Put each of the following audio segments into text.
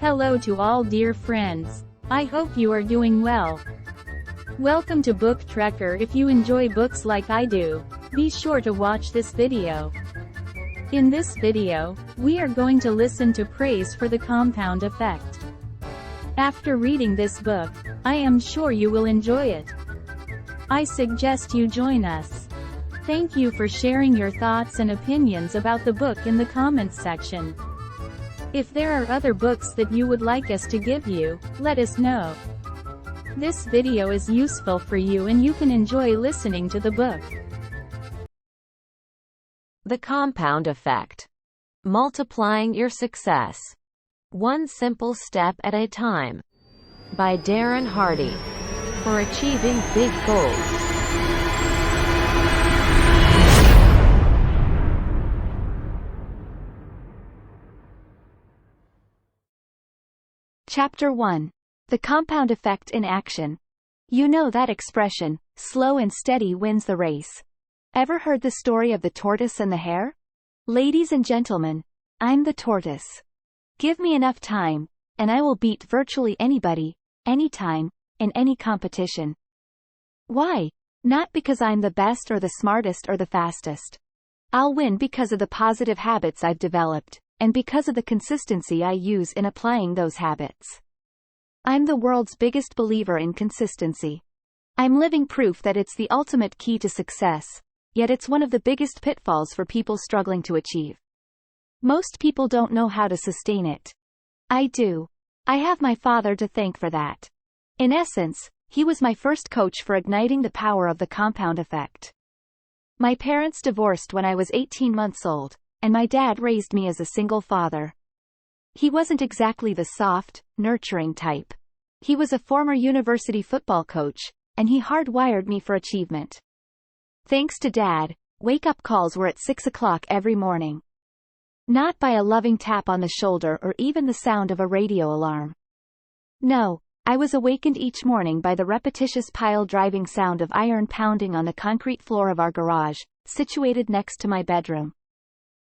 Hello to all dear friends. I hope you are doing well. Welcome to Book Trekker. If you enjoy books like I do, be sure to watch this video. In this video, we are going to listen to Praise for the Compound Effect. After reading this book, I am sure you will enjoy it. I suggest you join us. Thank you for sharing your thoughts and opinions about the book in the comments section. If there are other books that you would like us to give you, let us know. This video is useful for you and you can enjoy listening to the book. The Compound Effect. Multiplying Your Success. One Simple Step at a Time. By Darren Hardy. For achieving big goals. Chapter 1. The Compound Effect in Action. You know that expression, slow and steady wins the race. Ever heard the story of the tortoise and the hare? Ladies and gentlemen, I'm the tortoise. Give me enough time, and I will beat virtually anybody, anytime, in any competition. Why? Not because I'm the best or the smartest or the fastest. I'll win because of the positive habits I've developed, and because of the consistency I use in applying those habits. I'm the world's biggest believer in consistency. I'm living proof that it's the ultimate key to success, yet it's one of the biggest pitfalls for people struggling to achieve. Most people don't know how to sustain it. I do. I have my father to thank for that. In essence, he was my first coach for igniting the power of the compound effect. My parents divorced when I was 18 months old, and my dad raised me as a single father. He wasn't exactly the soft, nurturing type. He was a former university football coach, and he hardwired me for achievement. Thanks to Dad, wake-up calls were at 6 o'clock every morning. Not by a loving tap on the shoulder or even the sound of a radio alarm. No, I was awakened each morning by the repetitious pile-driving sound of iron pounding on the concrete floor of our garage, situated next to my bedroom.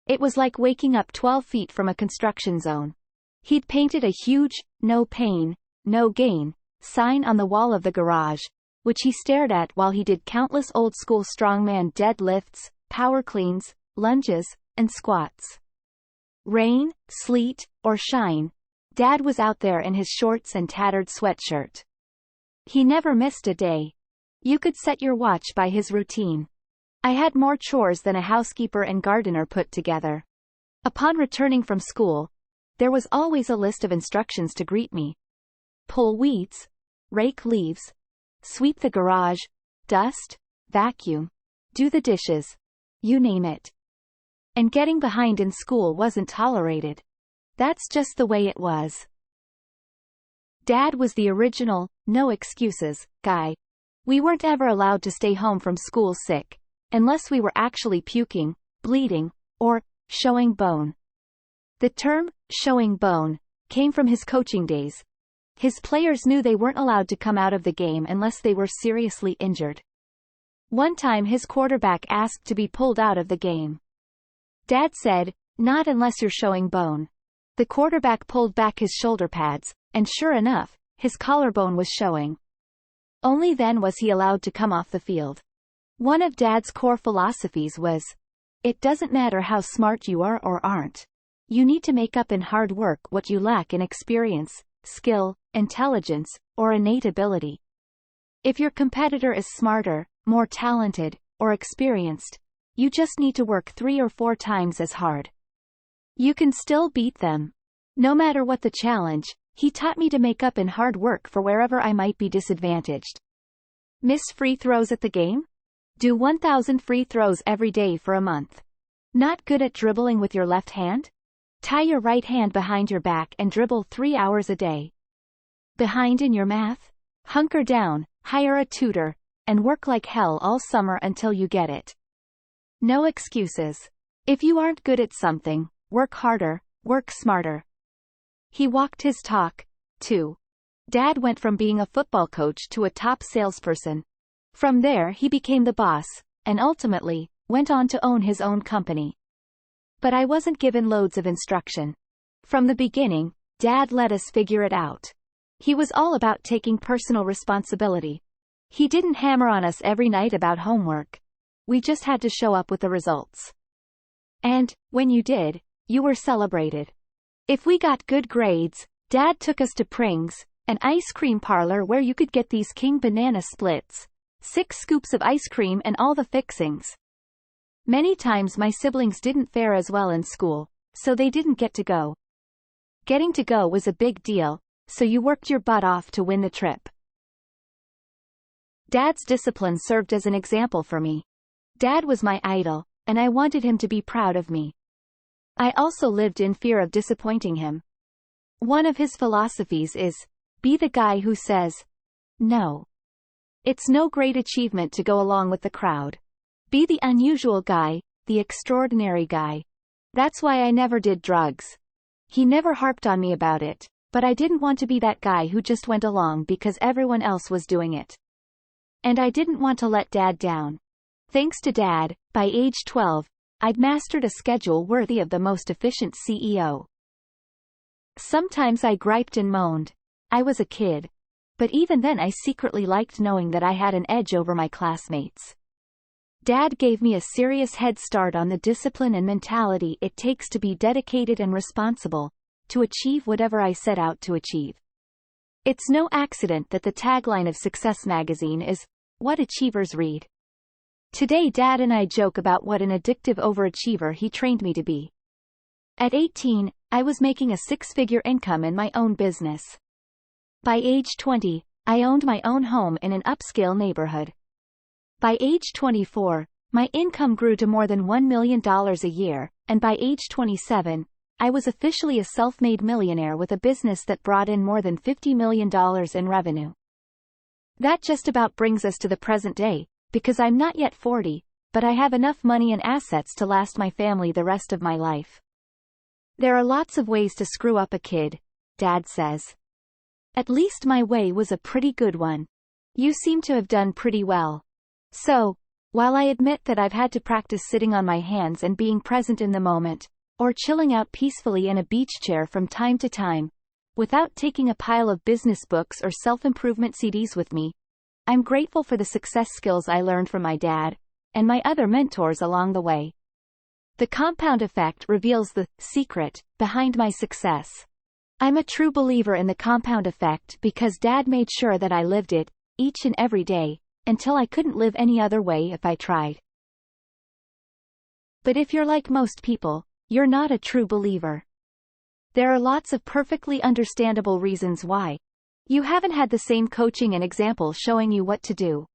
It was like waking up 12 feet from a construction zone. He'd painted a huge, "No pain, no gain," sign on the wall of the garage, which he stared at while he did countless old-school strongman deadlifts, power cleans, lunges, and squats. Rain, sleet, or shine, Dad was out there in his shorts and tattered sweatshirt. He never missed a day. You could set your watch by his routine. I had more chores than a housekeeper and gardener put together. Upon returning from school, there was always a list of instructions to greet me. Pull weeds, rake leaves, sweep the garage, dust, vacuum, do the dishes, you name it. And getting behind in school wasn't tolerated. That's just the way it was. Dad was the original, no excuses, guy. We weren't ever allowed to stay home from school sick, unless we were actually puking, bleeding, or showing bone. The term, showing bone, came from his coaching days. His players knew they weren't allowed to come out of the game unless they were seriously injured. One time his quarterback asked to be pulled out of the game. Dad said, "Not unless you're showing bone." The quarterback pulled back his shoulder pads, and sure enough, his collarbone was showing. Only then was he allowed to come off the field. One of Dad's core philosophies was, it doesn't matter how smart you are or aren't. You need to make up in hard work what you lack in experience, skill, intelligence, or innate ability. If your competitor is smarter, more talented, or experienced, you just need to work 3 or 4 times as hard. You can still beat them. No matter what the challenge, he taught me to make up in hard work for wherever I might be disadvantaged. Miss free throws at the game? Do 1,000 free throws every day for a month. Not good at dribbling with your left hand? Tie your right hand behind your back and dribble 3 hours a day. Behind in your math? Hunker down, hire a tutor, and work like hell all summer until you get it. No excuses. If you aren't good at something, work harder, work smarter. He walked his talk, too. Dad went from being a football coach to a top salesperson. From there he became the boss, and ultimately, went on to own his own company. But I wasn't given loads of instruction. From the beginning, Dad let us figure it out. He was all about taking personal responsibility. He didn't hammer on us every night about homework. We just had to show up with the results. And, when you did, you were celebrated. If we got good grades, Dad took us to Pring's, an ice cream parlor where you could get these king banana splits, 6 scoops of ice cream and all the fixings. Many times my siblings didn't fare as well in school, so they didn't get to go. Getting to go was a big deal, so you worked your butt off to win the trip. Dad's discipline served as an example for me. Dad was my idol, and I wanted him to be proud of me. I also lived in fear of disappointing him. One of his philosophies is, be the guy who says, no. It's no great achievement to go along with the crowd. Be the unusual guy, the extraordinary guy. That's why I never did drugs. He never harped on me about it, but I didn't want to be that guy who just went along because everyone else was doing it. And I didn't want to let Dad down. Thanks to Dad, by age 12, I'd mastered a schedule worthy of the most efficient CEO. Sometimes I griped and moaned. I was a kid. But even then I secretly liked knowing that I had an edge over my classmates. Dad gave me a serious head start on the discipline and mentality it takes to be dedicated and responsible, to achieve whatever I set out to achieve. It's no accident that the tagline of Success magazine is, "What achievers read." Today Dad and I joke about what an addictive overachiever he trained me to be. At 18, I was making a 6-figure income in my own business. By age 20, I owned my own home in an upscale neighborhood. By age 24, my income grew to more than $1 million a year, and by age 27, I was officially a self-made millionaire with a business that brought in more than $50 million in revenue. That just about brings us to the present day, because I'm not yet 40, but I have enough money and assets to last my family the rest of my life. There are lots of ways to screw up a kid, Dad says. At least my way was a pretty good one. You seem to have done pretty well. So, while I admit that I've had to practice sitting on my hands and being present in the moment, or chilling out peacefully in a beach chair from time to time, without taking a pile of business books or self-improvement CDs with me, I'm grateful for the success skills I learned from my dad, and my other mentors along the way. The compound effect reveals the secret behind my success. I'm a true believer in the compound effect because Dad made sure that I lived it, each and every day, until I couldn't live any other way if I tried. But if you're like most people, you're not a true believer. There are lots of perfectly understandable reasons why. You haven't had the same coaching and example showing you what to do.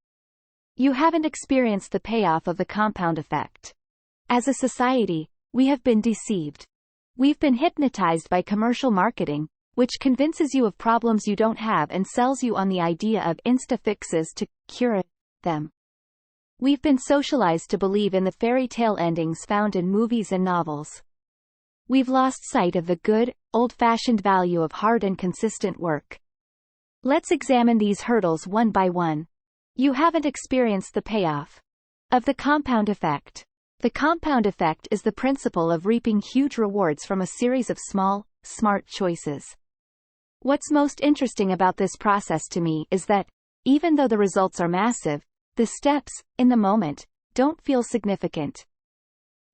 You haven't experienced the payoff of the compound effect. As a society, we have been deceived. We've been hypnotized by commercial marketing, which convinces you of problems you don't have and sells you on the idea of insta-fixes to cure them. We've been socialized to believe in the fairy tale endings found in movies and novels. We've lost sight of the good, old-fashioned value of hard and consistent work. Let's examine these hurdles one by one. You haven't experienced the payoff of the compound effect. The compound effect is the principle of reaping huge rewards from a series of small, smart choices. What's most interesting about this process to me is that, even though the results are massive, the steps, in the moment, don't feel significant.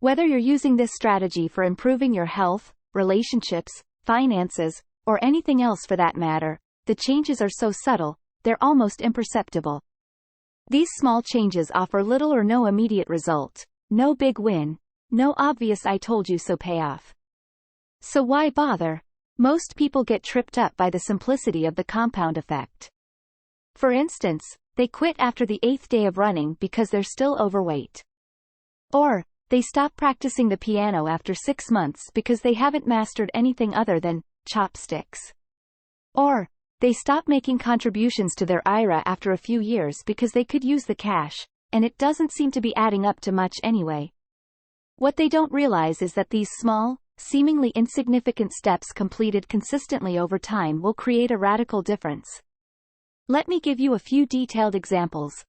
Whether you're using this strategy for improving your health, relationships, finances, or anything else for that matter, the changes are so subtle, they're almost imperceptible. These small changes offer little or no immediate result. No big win, no obvious I told you so payoff. So why bother? Most people get tripped up by the simplicity of the compound effect. For instance, they quit after the 8th day of running because they're still overweight. Or, they stop practicing the piano after 6 months because they haven't mastered anything other than chopsticks. Or, they stop making contributions to their IRA after a few years because they could use the cash, and it doesn't seem to be adding up to much anyway. What they don't realize is that these small, seemingly insignificant steps completed consistently over time will create a radical difference. Let me give you a few detailed examples.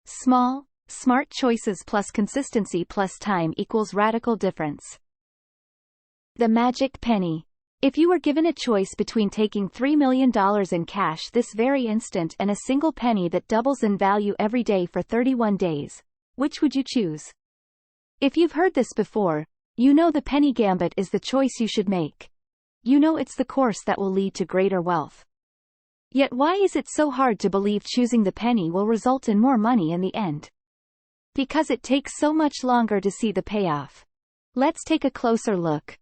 Small, smart choices plus consistency plus time equals radical difference. The magic penny. If you were given a choice between taking $3 million in cash this very instant and a single penny that doubles in value every day for 31 days, which would you choose? If you've heard this before, you know the penny gambit is the choice you should make. You know it's the course that will lead to greater wealth. Yet why is it so hard to believe choosing the penny will result in more money in the end? Because it takes so much longer to see the payoff. Let's take a closer look.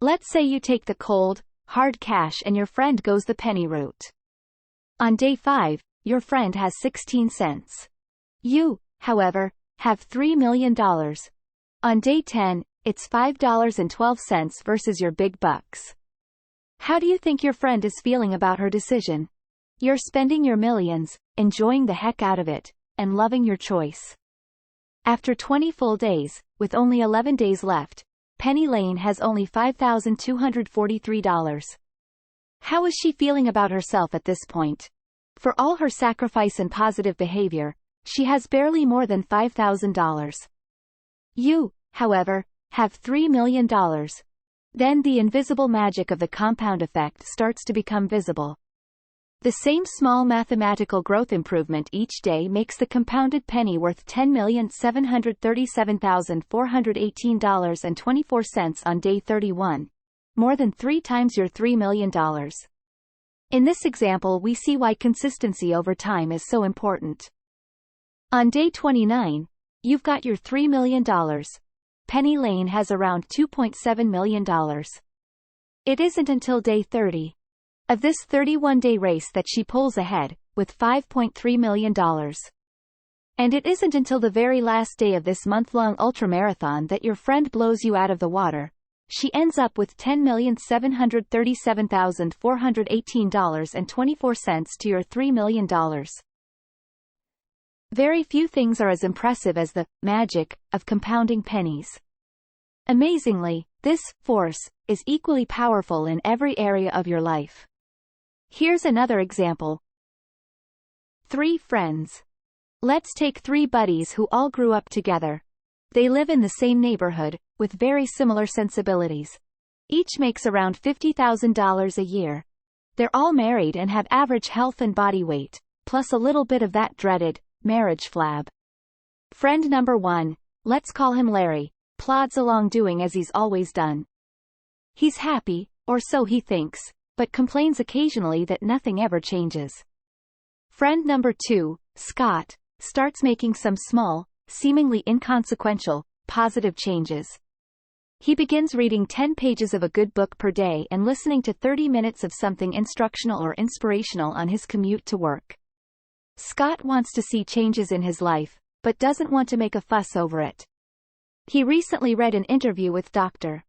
Let's say you take the cold, hard cash and your friend goes the penny route. On day 5, your friend has 16 cents. You, however, have $3 million. On day 10, it's $5.12 versus your big bucks. How do you think your friend is feeling about her decision? You're spending your millions, enjoying the heck out of it, and loving your choice. After 20 full days, with only 11 days left, Penny Lane has only $5,243. How is she feeling about herself at this point? For all her sacrifice and positive behavior, she has barely more than $5,000. You, however, have $3 million. Then the invisible magic of the compound effect starts to become visible. The same small mathematical growth improvement each day makes the compounded penny worth $10,737,418.24 on day 31, more than 3 times your $3 million. In this example, we see why consistency over time is so important. On day 29, you've got your $3 million. Penny Lane has around $2.7 million. It isn't until day 30 of this 31-day race that she pulls ahead, with $5.3 million. And it isn't until the very last day of this month-long ultramarathon that your friend blows you out of the water. She ends up with $10,737,418.24 to your $3 million. Very few things are as impressive as the magic of compounding pennies. Amazingly, this force is equally powerful in every area of your life. Here's another example. 3 friends. Let's take 3 buddies who all grew up together. They live in the same neighborhood, with very similar sensibilities. Each makes around $50,000 a year. They're all married and have average health and body weight, plus a little bit of that dreaded marriage flab. Friend number 1, let's call him Larry, plods along doing as he's always done. He's happy, or so he thinks, but complains occasionally that nothing ever changes. Friend number 2, Scott, starts making some small, seemingly inconsequential, positive changes. He begins reading 10 pages of a good book per day and listening to 30 minutes of something instructional or inspirational on his commute to work. Scott wants to see changes in his life, but doesn't want to make a fuss over it. He recently read an interview with Dr.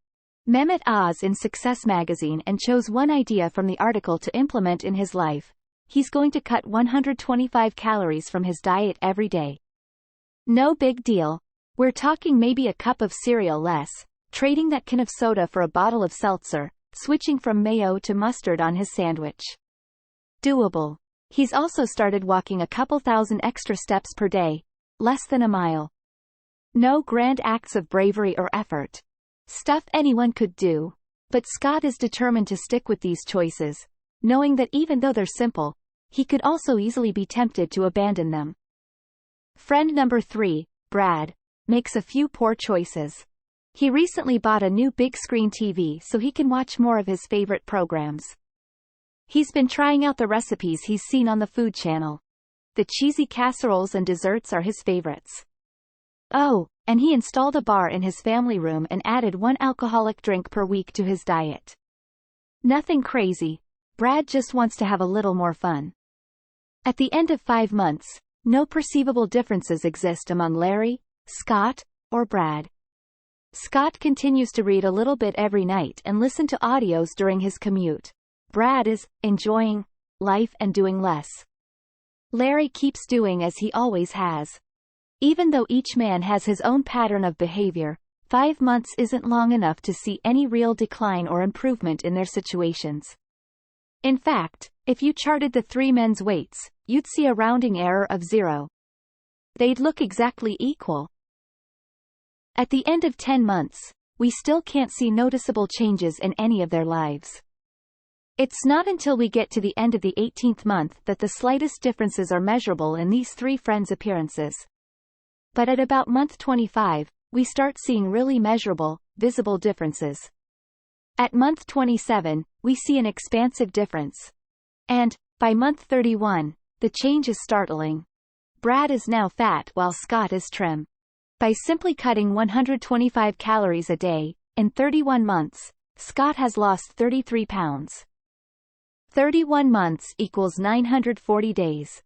Mehmet Oz in Success magazine and chose one idea from the article to implement in his life. He's going to cut 125 calories from his diet every day. No big deal. We're talking maybe a cup of cereal less, trading that can of soda for a bottle of seltzer, switching from mayo to mustard on his sandwich. Doable. He's also started walking a couple thousand extra steps per day, less than a mile. No grand acts of bravery or effort. Stuff anyone could do. But Scott is determined to stick with these choices, knowing that even though they're simple, he could also easily be tempted to abandon them. Friend number 3, Brad, makes a few poor choices. He recently bought a new big screen TV so he can watch more of his favorite programs. He's been trying out the recipes he's seen on the Food Channel. The cheesy casseroles and desserts are his favorites. Oh, and he installed a bar in his family room and added 1 alcoholic drink per week to his diet. Nothing crazy. Brad just wants to have a little more fun. At the end of 5 months, no perceivable differences exist among Larry, Scott, or Brad. Scott continues to read a little bit every night and listen to audios during his commute. Brad is enjoying life and doing less. Larry keeps doing as he always has. Even though each man has his own pattern of behavior, 5 months isn't long enough to see any real decline or improvement in their situations. In fact, if you charted the 3 men's weights, you'd see a rounding error of 0. They'd look exactly equal. At the end of 10 months, we still can't see noticeable changes in any of their lives. It's not until we get to the end of the 18th month that the slightest differences are measurable in these three friends' appearances. But at about month 25, we start seeing really measurable, visible differences. At month 27, we see an expansive difference. And, by month 31, the change is startling. Brad is now fat while Scott is trim. By simply cutting 125 calories a day, in 31 months, Scott has lost 33 pounds. 31 months equals 940 days.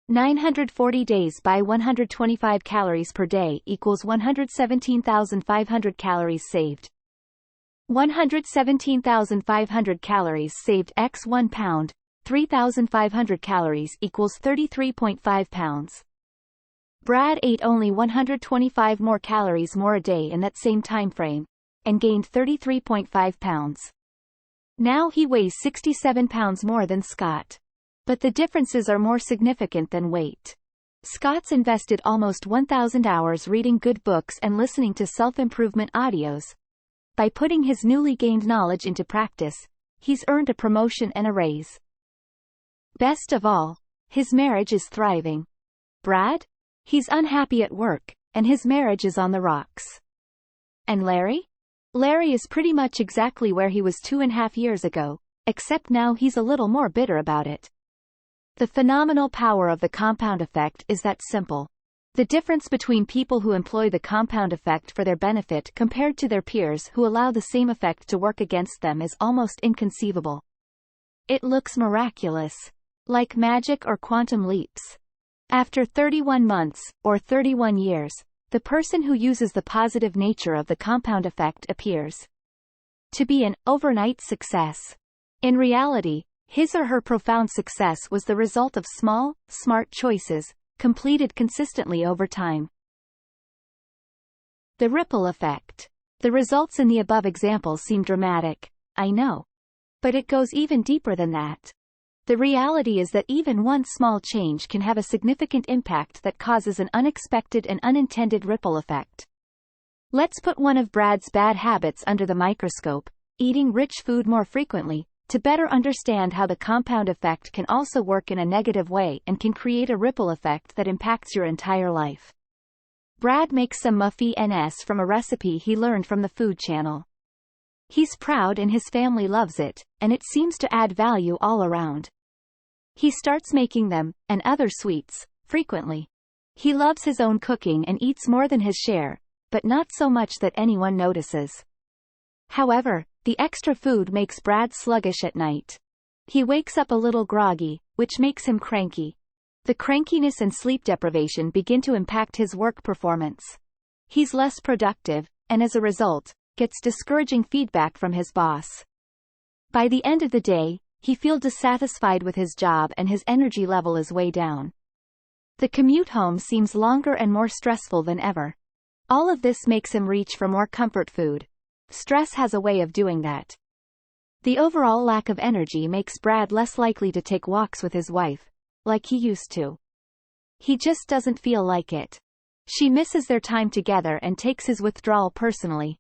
940 days by 125 calories per day equals 117,500 calories saved. 117,500 calories saved x 1 pound, 3,500 calories equals 33.5 pounds. Brad ate only 125 more calories more a day in that same time frame, and gained 33.5 pounds. Now he weighs 67 pounds more than Scott. But the differences are more significant than weight. Scott's invested almost 1,000 hours reading good books and listening to self-improvement audios. By putting his newly gained knowledge into practice, he's earned a promotion and a raise. Best of all, his marriage is thriving. Brad? He's unhappy at work, and his marriage is on the rocks. And Larry? Larry is pretty much exactly where he was 2.5 years ago, except now he's a little more bitter about it. The phenomenal power of the compound effect is that simple. The difference between people who employ the compound effect for their benefit compared to their peers who allow the same effect to work against them is almost inconceivable. It looks miraculous. Like magic or quantum leaps. After 31 months, or 31 years, the person who uses the positive nature of the compound effect appears to be an overnight success. In reality, his or her profound success was the result of small, smart choices, completed consistently over time. The ripple effect. The results in the above examples seem dramatic, I know. But it goes even deeper than that. The reality is that even one small change can have a significant impact that causes an unexpected and unintended ripple effect. Let's put one of Brad's bad habits under the microscope, eating rich food more frequently, to better understand how the compound effect can also work in a negative way and can create a ripple effect that impacts your entire life. Brad makes some muffins from a recipe he learned from the Food Channel. He's proud and his family loves it, and it seems to add value all around. He starts making them, and other sweets, frequently. He loves his own cooking and eats more than his share, but not so much that anyone notices. However, the extra food makes Brad sluggish at night. He wakes up a little groggy, which makes him cranky. The crankiness and sleep deprivation begin to impact his work performance. He's less productive, and as a result, gets discouraging feedback from his boss. By the end of the day, he feels dissatisfied with his job and his energy level is way down. The commute home seems longer and more stressful than ever. All of this makes him reach for more comfort food. Stress has a way of doing that. The overall lack of energy makes Brad less likely to take walks with his wife, like he used to. He just doesn't feel like it. She misses their time together and takes his withdrawal personally.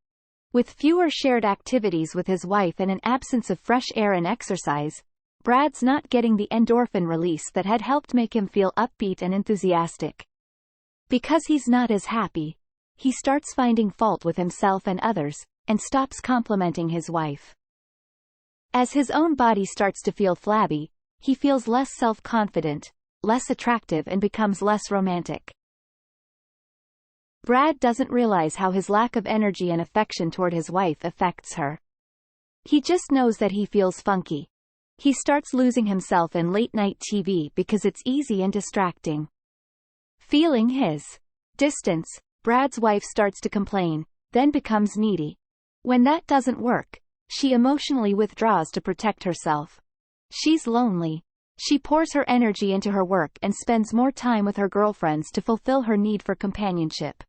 With fewer shared activities with his wife and an absence of fresh air and exercise, Brad's not getting the endorphin release that had helped make him feel upbeat and enthusiastic. Because he's not as happy, he starts finding fault with himself and others, and stops complimenting his wife. As his own body starts to feel flabby, he feels less self-confident, less attractive and becomes less romantic. Brad doesn't realize how his lack of energy and affection toward his wife affects her. He just knows that he feels funky. He starts losing himself in late-night TV because it's easy and distracting. Feeling his distance, Brad's wife starts to complain, then becomes needy. When that doesn't work, she emotionally withdraws to protect herself. She's lonely. She pours her energy into her work and spends more time with her girlfriends to fulfill her need for companionship.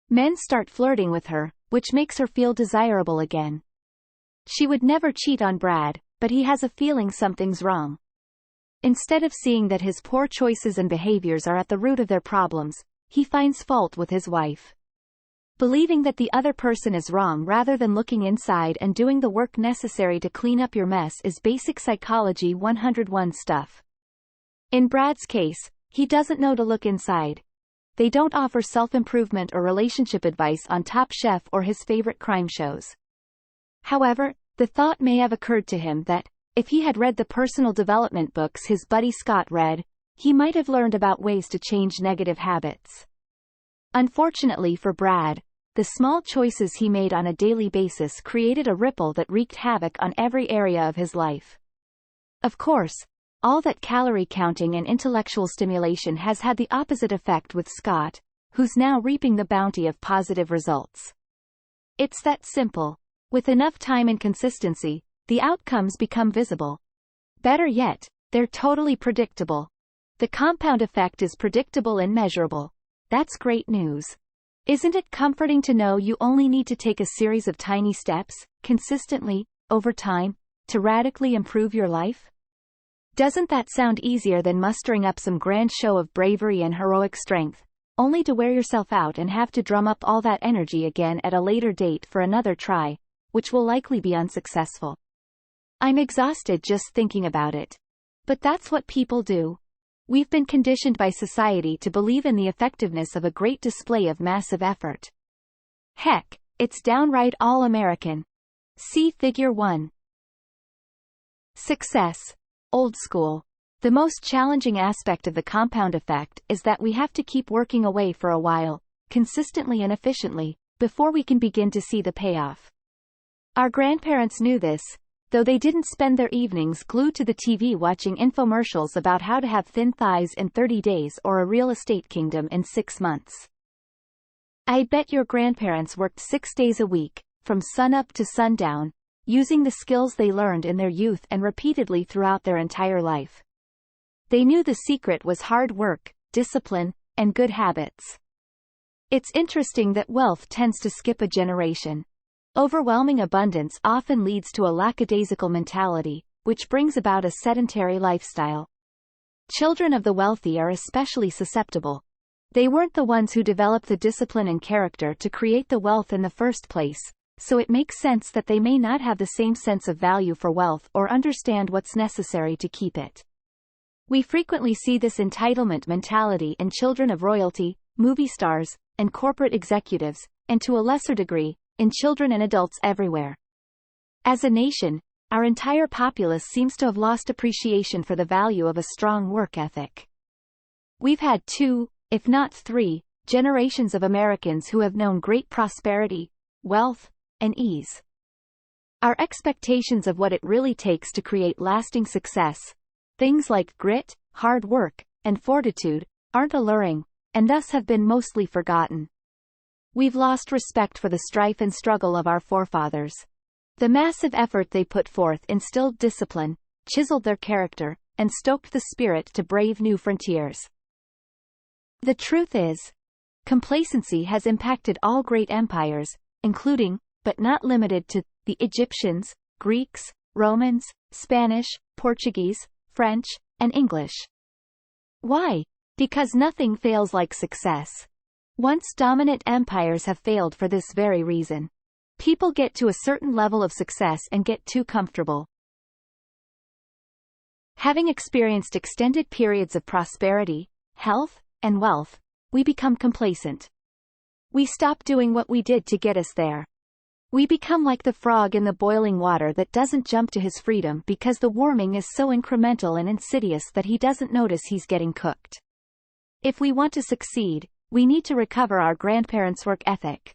Men start flirting with her, which makes her feel desirable again. She would never cheat on Brad, but he has a feeling something's wrong. Instead of seeing that his poor choices and behaviors are at the root of their problems, he finds fault with his wife. Believing that the other person is wrong rather than looking inside and doing the work necessary to clean up your mess is basic psychology 101 stuff. In Brad's case, he doesn't know to look inside. They don't offer self-improvement or relationship advice on Top Chef or his favorite crime shows. However, the thought may have occurred to him that, if he had read the personal development books his buddy Scott read, he might have learned about ways to change negative habits. Unfortunately for Brad, the small choices he made on a daily basis created a ripple that wreaked havoc on every area of his life. Of course, all that calorie counting and intellectual stimulation has had the opposite effect with Scott, who's now reaping the bounty of positive results. It's that simple. With enough time and consistency, the outcomes become visible. Better yet, they're totally predictable. The compound effect is predictable and measurable. That's great news. Isn't it comforting to know you only need to take a series of tiny steps, consistently, over time, to radically improve your life? Doesn't that sound easier than mustering up some grand show of bravery and heroic strength, only to wear yourself out and have to drum up all that energy again at a later date for another try, which will likely be unsuccessful? I'm exhausted just thinking about it. But that's what people do. We've been conditioned by society to believe in the effectiveness of a great display of massive effort. Heck, it's downright all-American. See Figure 1. Success. Old school. The most challenging aspect of the compound effect is that we have to keep working away for a while, consistently and efficiently, before we can begin to see the payoff. Our grandparents knew this, though they didn't spend their evenings glued to the TV watching infomercials about how to have thin thighs in 30 days or a real estate kingdom in 6 months. I bet your grandparents worked 6 days a week, from sunup to sundown, using the skills they learned in their youth and repeatedly throughout their entire life. They knew the secret was hard work, discipline, and good habits. It's interesting that wealth tends to skip a generation. Overwhelming abundance often leads to a lackadaisical mentality, which brings about a sedentary lifestyle. Children of the wealthy are especially susceptible. They weren't the ones who developed the discipline and character to create the wealth in the first place, so it makes sense that they may not have the same sense of value for wealth or understand what's necessary to keep it. We frequently see this entitlement mentality in children of royalty, movie stars, and corporate executives, and to a lesser degree, in children and adults everywhere. As a nation, our entire populace seems to have lost appreciation for the value of a strong work ethic. We've had 2, if not 3, generations of Americans who have known great prosperity, wealth, and ease. Our expectations of what it really takes to create lasting success, things like grit, hard work, and fortitude, aren't alluring, and thus have been mostly forgotten. We've lost respect for the strife and struggle of our forefathers. The massive effort they put forth instilled discipline, chiseled their character, and stoked the spirit to brave new frontiers. The truth is, complacency has impacted all great empires, including, but not limited to, the Egyptians, Greeks, Romans, Spanish, Portuguese, French, and English. Why? Because nothing fails like success. Once dominant empires have failed for this very reason. People get to a certain level of success and get too comfortable. Having experienced extended periods of prosperity, health, and wealth, we become complacent. We stop doing what we did to get us there. We become like the frog in the boiling water that doesn't jump to his freedom because the warming is so incremental and insidious that he doesn't notice he's getting cooked. If we want to succeed, we need to recover our grandparents' work ethic.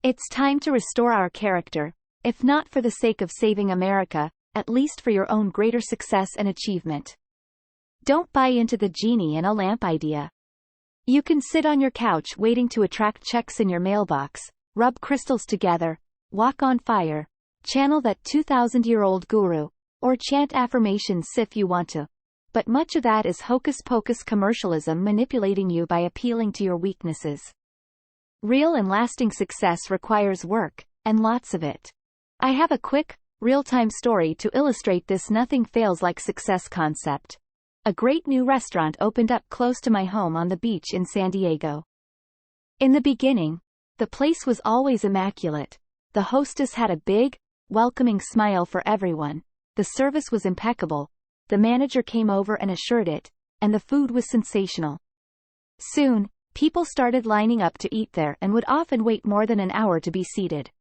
It's time to restore our character, if not for the sake of saving America, at least for your own greater success and achievement. Don't buy into the genie in a lamp idea. You can sit on your couch waiting to attract checks in your mailbox, rub crystals together, walk on fire, channel that 2,000-year-old guru, or chant affirmations if you want to. But much of that is hocus-pocus commercialism manipulating you by appealing to your weaknesses. Real and lasting success requires work, and lots of it. I have a quick, real-time story to illustrate this nothing fails like success concept. A great new restaurant opened up close to my home on the beach in San Diego. In the beginning, The place was always immaculate. The hostess had a big, welcoming smile for everyone. The service was impeccable. The manager came over and assured it, and the food was sensational. Soon, people started lining up to eat there and would often wait more than an hour to be seated.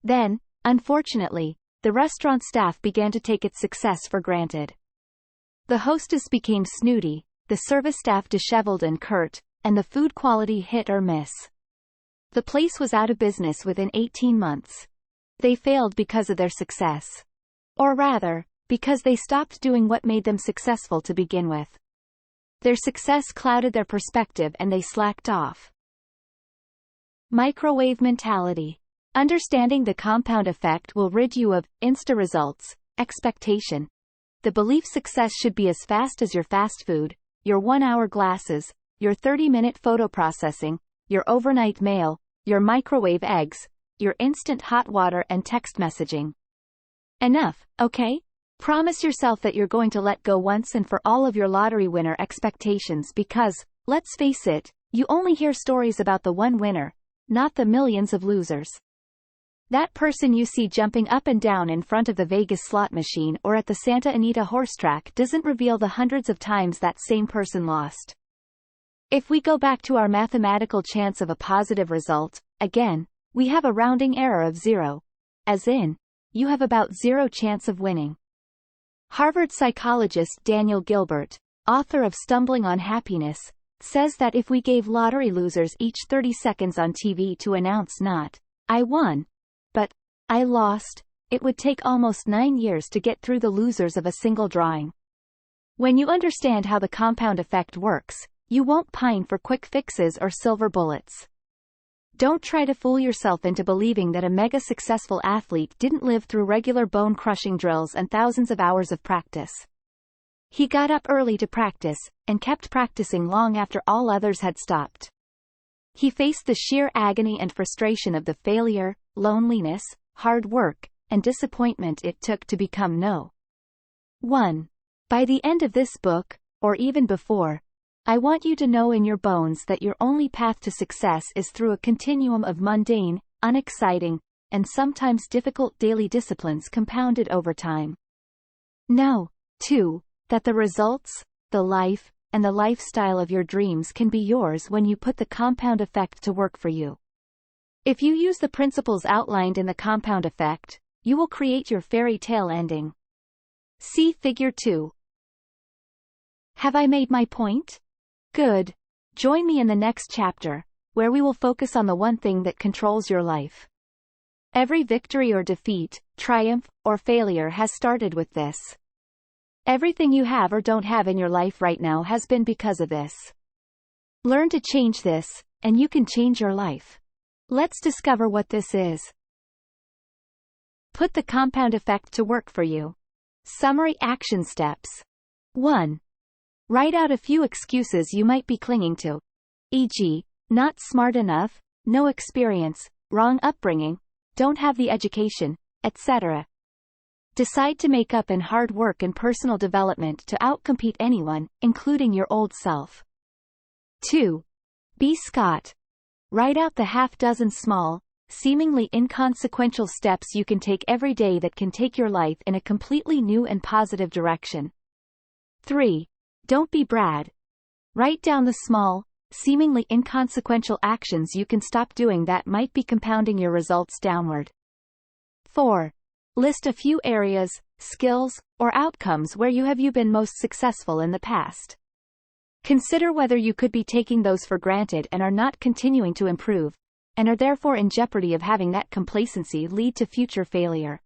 Then, unfortunately, the restaurant staff began to take its success for granted. The hostess became snooty, the service staff disheveled and curt, and the food quality hit or miss. The place was out of business within 18 months. They failed because of their success. Or rather, because they stopped doing what made them successful to begin with. Their success clouded their perspective and they slacked off. Microwave mentality. Understanding the compound effect will rid you of insta results, expectation. The belief success should be as fast as your fast food, your 1-hour glasses, your 30-minute photo processing, your overnight mail, your microwave eggs, your instant hot water and text messaging. Enough, okay? Promise yourself that you're going to let go once and for all of your lottery winner expectations because, let's face it, you only hear stories about the one winner, not the millions of losers. That person you see jumping up and down in front of the Vegas slot machine or at the Santa Anita horse track doesn't reveal the hundreds of times that same person lost. If we go back to our mathematical chance of a positive result, again, we have a rounding error of 0. As in, you have about 0 chance of winning. Harvard psychologist Daniel Gilbert, author of Stumbling on Happiness, says that if we gave lottery losers each 30 seconds on TV to announce not, "I won," but, "I lost," it would take almost 9 years to get through the losers of a single drawing. When you understand how the compound effect works, you won't pine for quick fixes or silver bullets. Don't try to fool yourself into believing that a mega-successful athlete didn't live through regular bone-crushing drills and thousands of hours of practice. He got up early to practice, and kept practicing long after all others had stopped. He faced the sheer agony and frustration of the failure, loneliness, hard work, and disappointment it took to become No. 1. By the end of this book, or even before, I want you to know in your bones that your only path to success is through a continuum of mundane, unexciting, and sometimes difficult daily disciplines compounded over time. Know, too, that the results, the life, and the lifestyle of your dreams can be yours when you put the compound effect to work for you. If you use the principles outlined in the compound effect, you will create your fairy tale ending. See Figure 2. Have I made my point? Good. Join me in the next chapter, where we will focus on the one thing that controls your life. Every victory or defeat, triumph, or failure has started with this. Everything you have or don't have in your life right now has been because of this. Learn to change this, and you can change your life. Let's discover what this is. Put the compound effect to work for you. Summary action steps. 1. Write out a few excuses you might be clinging to, e.g., not smart enough, no experience, wrong upbringing, don't have the education, etc. Decide to make up in hard work and personal development to outcompete anyone, including your old self. 2. Be Scott. Write out the half-dozen small, seemingly inconsequential steps you can take every day that can take your life in a completely new and positive direction. 3. Don't be Brad. Write down the small, seemingly inconsequential actions you can stop doing that might be compounding your results downward. 4. List a few areas, skills, or outcomes where you have been most successful in the past. Consider whether you could be taking those for granted and are not continuing to improve, and are therefore in jeopardy of having that complacency lead to future failure.